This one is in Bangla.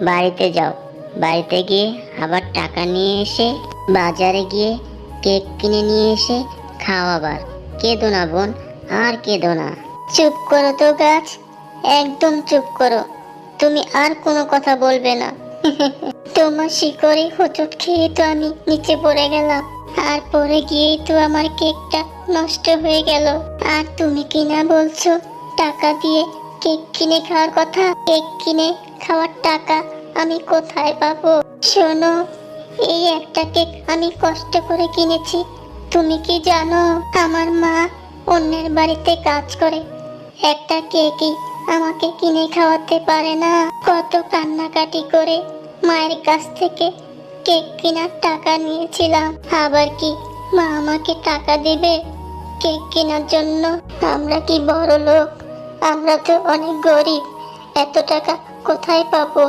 বাড়িতে যাও, বাড়িতে গিয়ে আবার টাকা নিয়ে এসে বাজারে গিয়ে কেক কিনে নিয়ে এসে খাও আবার। কেঁদো না বোন, আর কেঁদো না। চুপ করো তো গাছ, একদম চুপ করো। তুমি আর কোনো কথা বলবে না। তোমার শিকড়ে হোঁচট খেয়ে তো আমি নিচে পড়ে গেলাম, আর পড়ে গিয়েই তো আমার কেকটা নষ্ট হয়ে গেল। আর তুমি কিনা বলছো টাকা দিয়ে কেক কিনে খাওয়ার কথা। কেক কিনে খাওয়ার টাকা আমি কোথায় পাবো? শোনো, এই একটা কেক আমি কষ্ট করে কিনেছি। তুমি কি জানো আমার মা অন্যের বাড়িতে কাজ করে, একটা কেকই আমাকে কিনে খাওয়াতে পারে না। কত কান্নাকাটি করে মায়ের কাছ থেকে কেক কেনার টাকা নিয়েছিলাম। আবার কি মা আমাকে টাকা দেবে কেক কেনার জন্য? আমরা কি বড় লোক? আমরা তো অনেক গরিব, এত টাকা কোথায় পাবো?